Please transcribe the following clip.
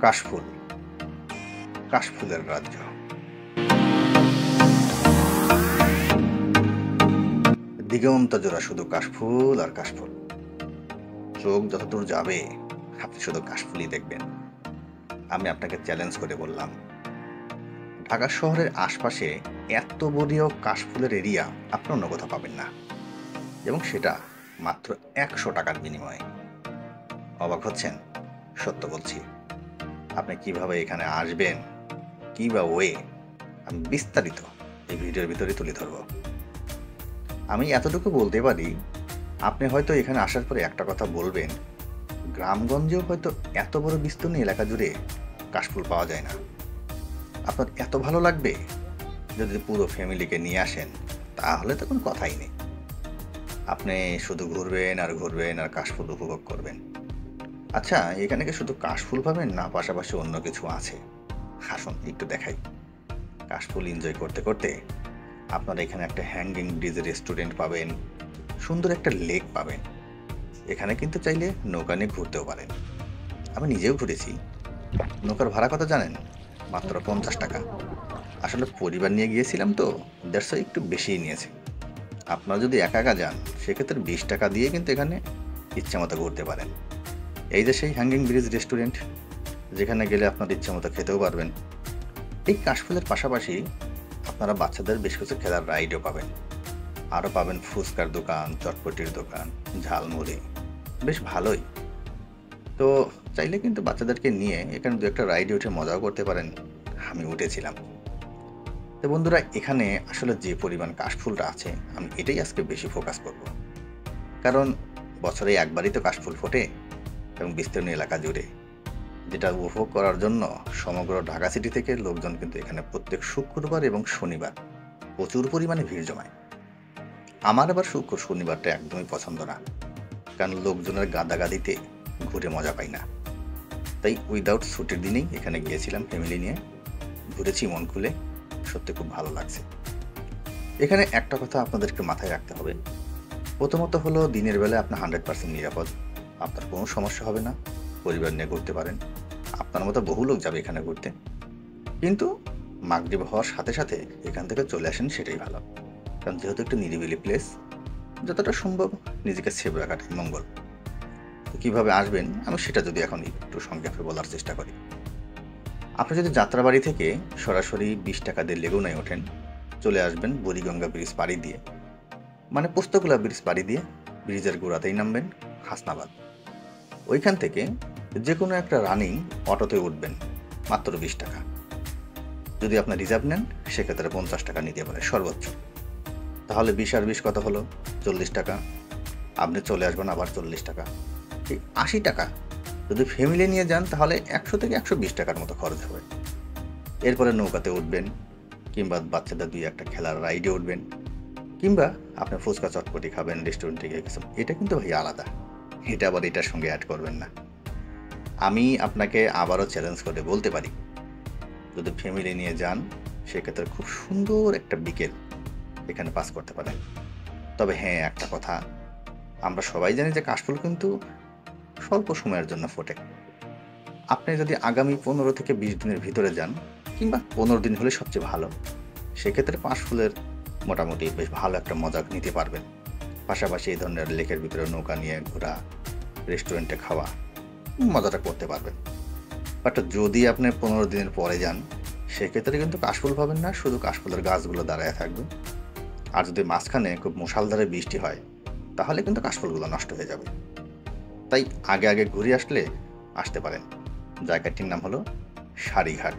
কাশফুল, কাশফুলের রাজ্য। দিগন্ত জোড়া শুধু কাশফুল আর কাশফুল। চোখ যতদূর যাবে আপনি শুধু কাশফুলই দেখবেন। আমি আপনাকে চ্যালেঞ্জ করে বললাম, ঢাকা শহরের আশপাশে এত বড়িও কাশফুলের এরিয়া আপনি অন্য কোথাও পাবেন না, এবং সেটা মাত্র 100 টাকার বিনিময়ে। অবাক হচ্ছেন? সত্য বলছি। আপনি কিভাবে এখানে আসবেন, কি বা ওয়ে, আমি বিস্তারিত এই ভিডিওর ভিতরে তুলে ধরব। আমি এতটুকু বলতে পারি, আপনি হয়তো এখানে আসার পরে একটা কথা বলবেন, গ্রামগঞ্জেও হয়তো এত বড় বিস্তীর্ণ এলাকা জুড়ে কাশফুল পাওয়া যায় না। আপনার এত ভালো লাগবে যদি পুরো ফ্যামিলিকে নিয়ে আসেন, তাহলে তো কোনো কথাই নেই। আপনি শুধু ঘুরবেন আর ঘুরবেন আর কাশফুল উপভোগ করবেন। আচ্ছা, এখানে কি শুধু কাশফুল পাবেন, না পাশাপাশি অন্য কিছু আছে? আসুন একটু দেখাই। কাশফুল এনজয় করতে করতে আপনারা এখানে একটা হ্যাঙ্গিং ব্রিজ রেস্টুরেন্ট পাবেন, সুন্দর একটা লেক পাবেন। এখানে কিন্তু চাইলে নৌকা নিয়ে ঘুরতেও পারেন। আমি নিজেও ঘুরেছি। নৌকার ভাড়া কত জানেন? মাত্র 50 টাকা। আসলে পরিবার নিয়ে গিয়েছিলাম তো, দেড়শো একটু বেশিই নিয়েছে। আপনারা যদি একা একা যান, সেক্ষেত্রে 20 টাকা দিয়ে কিন্তু এখানে ইচ্ছা মতো ঘুরতে পারেন। এই যে সেই হ্যাঙ্গিং ব্রিজ রেস্টুরেন্ট, যেখানে গেলে আপনার ইচ্ছা মতো খেতেও পারবেন। এই কাশফুলের পাশাপাশি আপনারা বাচ্চাদের বেশ কিছু খেলার রাইডও পাবেন। আরও পাবেন ফুচকার দোকান, চটপটির দোকান, ঝালমুড়ি, বেশ ভালোই। তো চাইলে কিন্তু বাচ্চাদেরকে নিয়ে এখানে দু একটা রাইডে উঠে মজাও করতে পারেন। আমি উঠেছিলাম। তো বন্ধুরা, এখানে আসলে যে পরিমাণ কাশফুলটা আছে, আমি এটাই আজকে বেশি ফোকাস করব। কারণ বছরে একবারই তো কাশফুল ফোটে, এবং বিস্তীর্ণ এলাকা জুড়ে, যেটা উপভোগ করার জন্য সমগ্র ঢাকা সিটি থেকে লোকজন কিন্তু এখানে প্রত্যেক শুক্রবার এবং শনিবার প্রচুর পরিমাণে ভিড় জমায়। আমার আবার শুক্র শনিবারটা একদমই পছন্দ না, কারণ লোকজনের গাদাগাদিতে ঘুরে মজা পাই না। তাই উইদাউট ছুটির দিনেই এখানে গিয়েছিলাম ফ্যামিলি নিয়ে, ঘুরেছি মন খুলে, সত্যি খুব ভালো লাগছে। এখানে একটা কথা আপনাদেরকে মাথায় রাখতে হবে। প্রথমত হলো, দিনের বেলায় আপনার 100% নিরাপদ, আপনার কোনো সমস্যা হবে না, পরিবার নিয়ে ঘুরতে পারেন। আপনার মতো বহু লোক যাবে এখানে ঘুরতে। কিন্তু মাগরিব হওয়ার সাথে সাথে এখান থেকে চলে আসেন, সেটাই ভালো। কারণ যেহেতু একটা নিরিবিলি প্লেস, যতটা সম্ভব নিজেকে সেভ রাখাটাই মঙ্গল। তো কীভাবে আসবেন, আমি সেটা যদি এখন একটু সংক্ষেপে বলার চেষ্টা করি। আপনি যদি যাত্রাবাড়ি থেকে সরাসরি 20 টাকা দিয়ে লেগুনায় ওঠেন, চলে আসবেন বুড়িগঙ্গা ব্রিজ পাড়ি দিয়ে, মানে পোস্তগোলা ব্রিজ পাড়ি দিয়ে ব্রিজের গোড়াতেই নামবেন হাসনাবাদ। ওইখান থেকে যে কোনো একটা রানিং অটোতে উঠবেন, মাত্র 20 টাকা। যদি আপনার রিজার্ভ নেন, সেক্ষেত্রে 50 টাকা নিতে পারে সর্বোচ্চ। তাহলে 20 আর 20 কত হলো? 40 টাকা। আপনি চলে আসবেন আবার 40 টাকা। এই 80 টাকা যদি ফ্যামিলি নিয়ে যান, তাহলে 100 থেকে 120 টাকার মতো খরচ হবে। এরপরে নৌকাতে উঠবেন, কিংবা বাচ্চাদের 2-1টা খেলার রাইডে উঠবেন, কিংবা আপনি ফুচকা চটপটি খাবেন রেস্টুরেন্টে গিয়ে কিছু। এটা কিন্তু ভাই আলাদা, এটা আবার এটার সঙ্গে অ্যাড করবেন না। আমি আপনাকে আবারও চ্যালেঞ্জ করে বলতে পারি, যদি ফ্যামিলি নিয়ে যান, সেক্ষেত্রে খুব সুন্দর একটা বিকেল এখানে পাস করতে পারেন। তবে হ্যাঁ, একটা কথা, আমরা সবাই জানি যে কাশফুল কিন্তু স্বল্প সময়ের জন্য ফোটে। আপনি যদি আগামী 15 থেকে 20 দিনের ভিতরে যান, কিংবা 15 দিন হলে সবচেয়ে ভালো, সেক্ষেত্রে কাশফুলের মোটামুটি বেশ ভালো একটা মজা নিতে পারবেন। পাশাপাশি এই ধরনের লেকের ভিতরে নৌকা নিয়ে ঘোরা, রেস্টুরেন্টে খাওয়া, মজাটা করতে পারবেন। বাট যদি আপনি 15 দিনের পরে যান, সেক্ষেত্রে কিন্তু কাশফুল পাবেন না, শুধু কাশফুলের গাছগুলো দাঁড়ায় থাকবে। আর যদি মাঝখানে খুব মুষলধারে বৃষ্টি হয়, তাহলে কিন্তু কাশফুলগুলো নষ্ট হয়ে যাবে। তাই আগে আগে ঘুরে আসতে পারেন। জায়গাটির নাম হলো সারিঘাট।